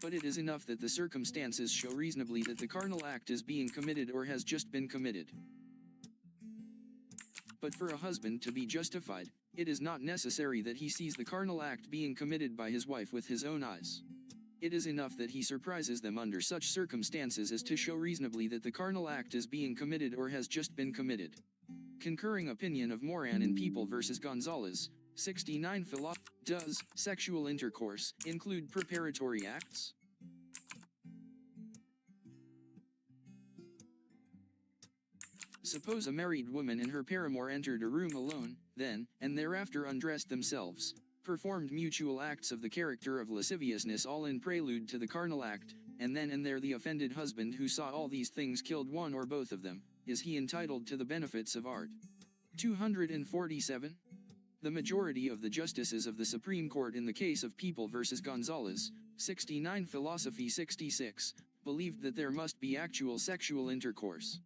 But it is enough that the circumstances show reasonably that the carnal act is being committed or has just been committed. But for a husband to be justified, it is not necessary that he sees the carnal act being committed by his wife with his own eyes. It is enough that he surprises them under such circumstances as to show reasonably that the carnal act is being committed or has just been committed. Concurring opinion of Moran in People v. Gonzalez, 69. Does sexual intercourse include preparatory acts? Suppose a married woman and her paramour entered a room alone, then, and thereafter undressed themselves, performed mutual acts of the character of lasciviousness all in prelude to the carnal act, and then and there the offended husband who saw all these things killed one or both of them. Is he entitled to the benefits of art? 247. The majority of the justices of the Supreme Court in the case of People v. Gonzalez, 69. Philosophy 66, believed that there must be actual sexual intercourse.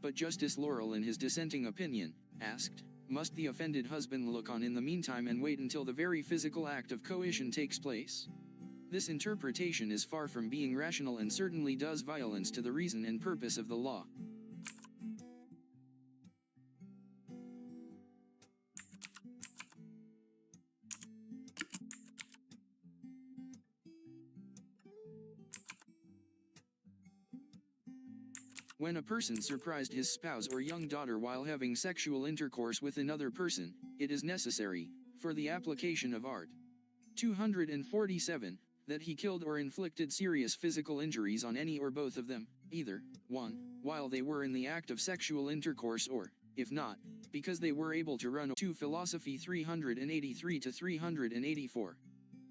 But Justice Laurel in his dissenting opinion, asked, must the offended husband look on in the meantime and wait until the very physical act of coition takes place? This interpretation is far from being rational and certainly does violence to the reason and purpose of the law. When a person surprised his spouse or young daughter while having sexual intercourse with another person, it is necessary, for the application of art. 247, that he killed or inflicted serious physical injuries on any or both of them, either, 1, while they were in the act of sexual intercourse or, if not, because they were able to run. 2 Philosophy 383-384.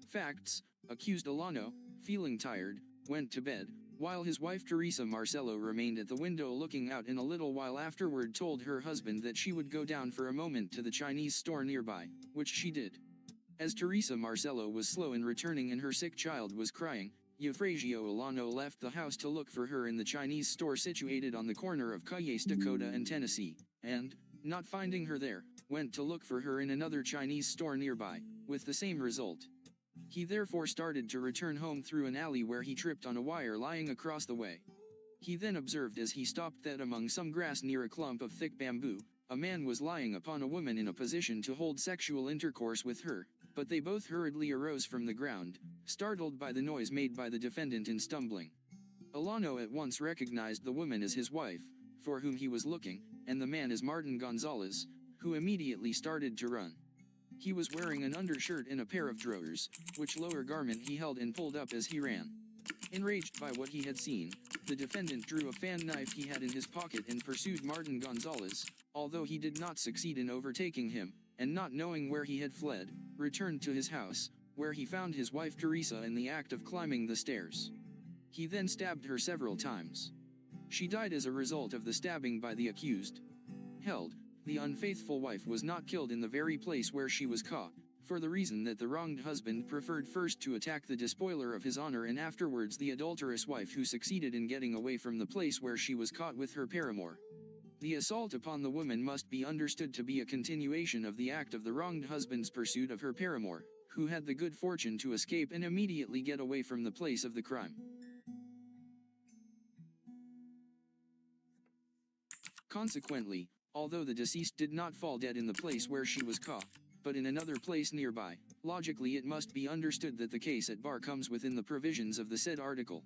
Facts: accused Alano, feeling tired, went to bed, while his wife Teresa Marcello remained at the window looking out, and a little while afterward told her husband that she would go down for a moment to the Chinese store nearby, which she did. As Teresa Marcello was slow in returning and her sick child was crying, Eufrasio Alano left the house to look for her in the Chinese store situated on the corner of Cayes, Dakota and Tennessee, and, not finding her there, went to look for her in another Chinese store nearby, with the same result. He therefore started to return home through an alley where he tripped on a wire lying across the way. He then observed as he stopped that among some grass near a clump of thick bamboo, a man was lying upon a woman in a position to hold sexual intercourse with her, but they both hurriedly arose from the ground, startled by the noise made by the defendant in stumbling. Alano at once recognized the woman as his wife, for whom he was looking, and the man as Martin Gonzalez, who immediately started to run. He was wearing an undershirt and a pair of drawers, which lower garment he held and pulled up as he ran. Enraged by what he had seen, the defendant drew a fan knife he had in his pocket and pursued Martin Gonzalez, although he did not succeed in overtaking him, and not knowing where he had fled, returned to his house, where he found his wife Teresa in the act of climbing the stairs. He then stabbed her several times. She died as a result of the stabbing by the accused. Held, the unfaithful wife was not killed in the very place where she was caught, for the reason that the wronged husband preferred first to attack the despoiler of his honor and afterwards the adulterous wife who succeeded in getting away from the place where she was caught with her paramour. The assault upon the woman must be understood to be a continuation of the act of the wronged husband's pursuit of her paramour, who had the good fortune to escape and immediately get away from the place of the crime. Consequently, although the deceased did not fall dead in the place where she was caught, but in another place nearby, logically it must be understood that the case at bar comes within the provisions of the said article.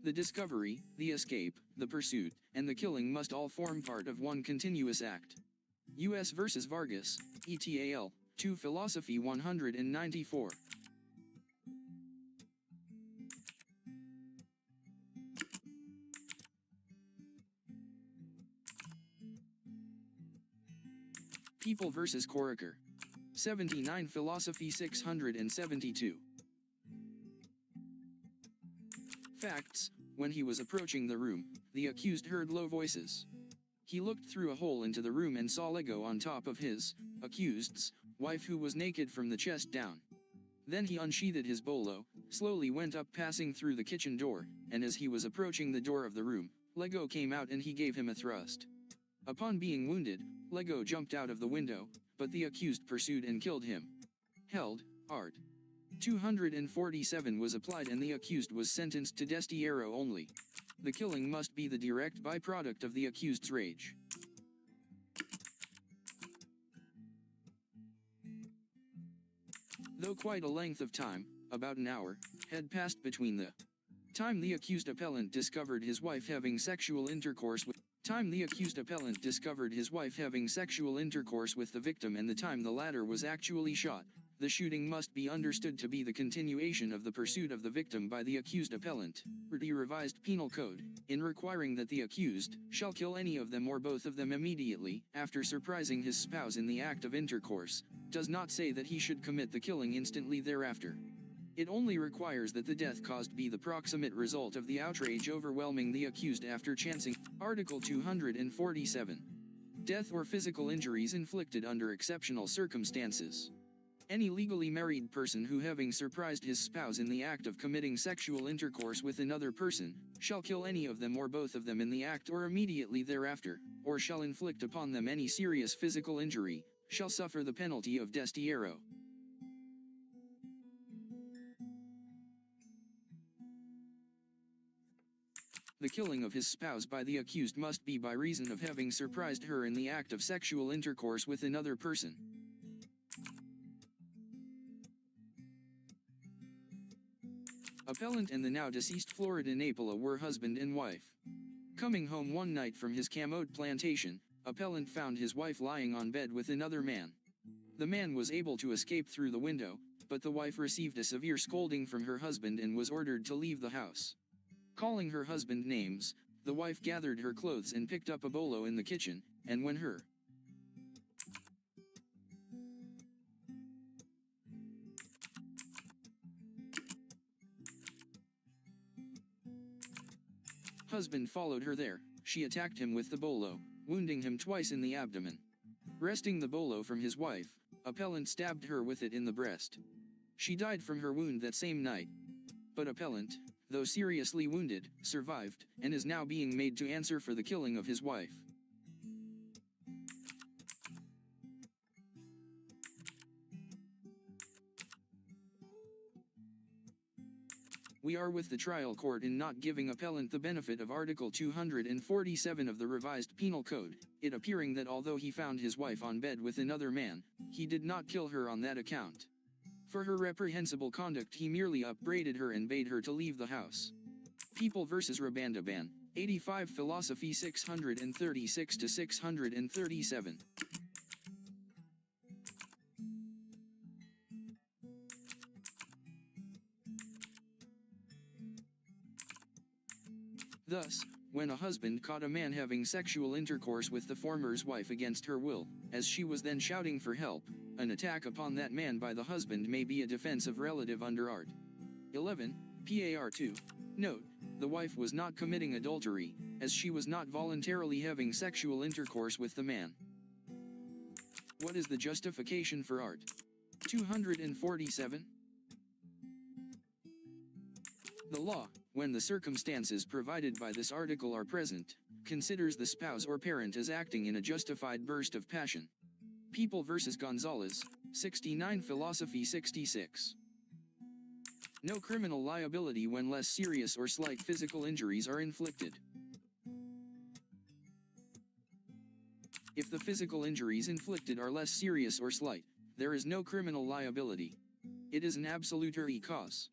The discovery, the escape, the pursuit, and the killing must all form part of one continuous act. U.S. v. Vargas, et al., 2 Philosophy 194. People v. Coraker. 79 Philosophy 672. Facts: when he was approaching the room, the accused heard low voices. He looked through a hole into the room and saw Lego on top of his, accused's, wife who was naked from the chest down. Then he unsheathed his bolo, slowly went up passing through the kitchen door, and as he was approaching the door of the room, Lego came out and he gave him a thrust. Upon being wounded, Lego jumped out of the window, but the accused pursued and killed him. Held, Art. 247 was applied and the accused was sentenced to destierro only. The killing must be the direct byproduct of the accused's rage. Though quite a length of time, about an hour, had passed between the time the accused appellant discovered his wife having sexual intercourse with the victim and the time the latter was actually shot, the shooting must be understood to be the continuation of the pursuit of the victim by the accused appellant. The revised penal code, in requiring that the accused shall kill any of them or both of them immediately after surprising his spouse in the act of intercourse, does not say that he should commit the killing instantly thereafter. It only requires that the death caused be the proximate result of the outrage overwhelming the accused after chancing. Article 247. Death or physical injuries inflicted under exceptional circumstances. Any legally married person who having surprised his spouse in the act of committing sexual intercourse with another person, shall kill any of them or both of them in the act or immediately thereafter, or shall inflict upon them any serious physical injury, shall suffer the penalty of destierro. The killing of his spouse by the accused must be by reason of having surprised her in the act of sexual intercourse with another person. Appellant and the now deceased Florida Napola were husband and wife. Coming home one night from his camote plantation, appellant found his wife lying on bed with another man. The man was able to escape through the window, but the wife received a severe scolding from her husband and was ordered to leave the house. Calling her husband names, the wife gathered her clothes and picked up a bolo in the kitchen, and when her husband followed her there, she attacked him with the bolo, wounding him twice in the abdomen. Wresting the bolo from his wife, appellant stabbed her with it in the breast. She died from her wound that same night. But appellant, though seriously wounded, survived, and is now being made to answer for the killing of his wife. We are with the trial court in not giving appellant the benefit of Article 247 of the revised penal code, it appearing that although he found his wife on bed with another man, he did not kill her on that account. For her reprehensible conduct he merely upbraided her and bade her to leave the house. People v. Rabandaban, 85 Philosophy 636-637. Thus, when a husband caught a man having sexual intercourse with the former's wife against her will, as she was then shouting for help, an attack upon that man by the husband may be a defense of relative under Art. 11, Par 2. Note, the wife was not committing adultery, as she was not voluntarily having sexual intercourse with the man. What is the justification for Art. 247? The law, when the circumstances provided by this article are present, considers the spouse or parent as acting in a justified burst of passion. People v. Gonzalez, 69 Philosophy 66. No criminal liability when less serious or slight physical injuries are inflicted. If the physical injuries inflicted are less serious or slight, there is no criminal liability. It is an absolutary cause.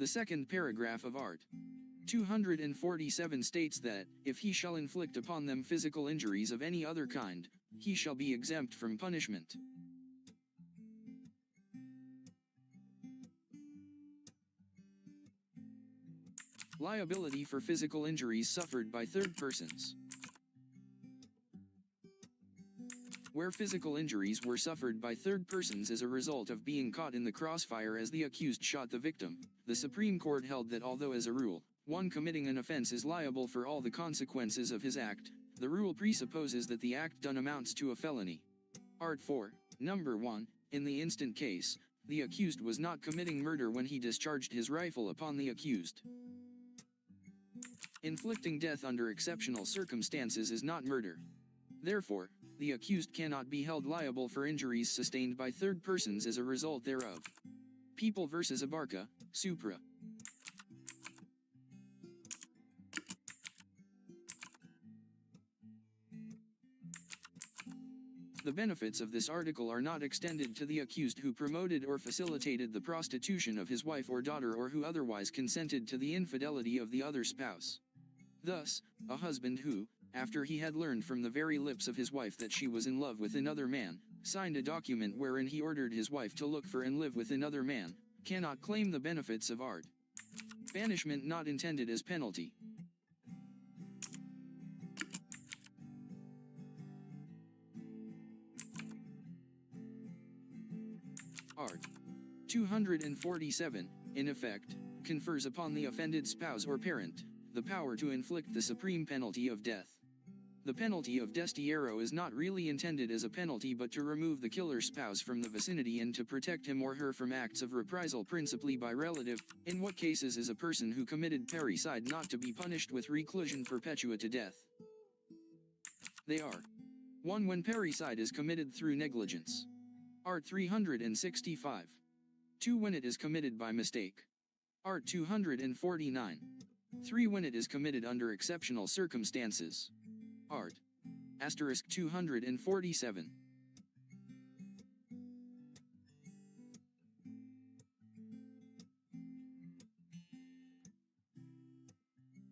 The second paragraph of Art. 247 states that, if he shall inflict upon them physical injuries of any other kind, he shall be exempt from punishment. Liability for physical injuries suffered by third persons. Where physical injuries were suffered by third persons as a result of being caught in the crossfire as the accused shot the victim, the Supreme Court held that although as a rule, one committing an offense is liable for all the consequences of his act, the rule presupposes that the act done amounts to a felony. Art 4, Number 1, in the instant case, the accused was not committing murder when he discharged his rifle upon the accused. Inflicting death under exceptional circumstances is not murder. Therefore, the accused cannot be held liable for injuries sustained by third persons as a result thereof. People vs. Abarca, Supra. The benefits of this article are not extended to the accused who promoted or facilitated the prostitution of his wife or daughter or who otherwise consented to the infidelity of the other spouse. Thus, a husband who, after he had learned from the very lips of his wife that she was in love with another man, signed a document wherein he ordered his wife to look for and live with another man, cannot claim the benefits of art. Banishment not intended as penalty. Art. 247, in effect, confers upon the offended spouse or parent the power to inflict the supreme penalty of death. The penalty of destierro is not really intended as a penalty but to remove the killer's spouse from the vicinity and to protect him or her from acts of reprisal principally by relative, in what cases is a person who committed parricide not to be punished with reclusion perpetua to death. They are 1. When parricide is committed through negligence. Art. 365. 2. When it is committed by mistake. Art. 249. 3. When it is committed under exceptional circumstances. Art. *247.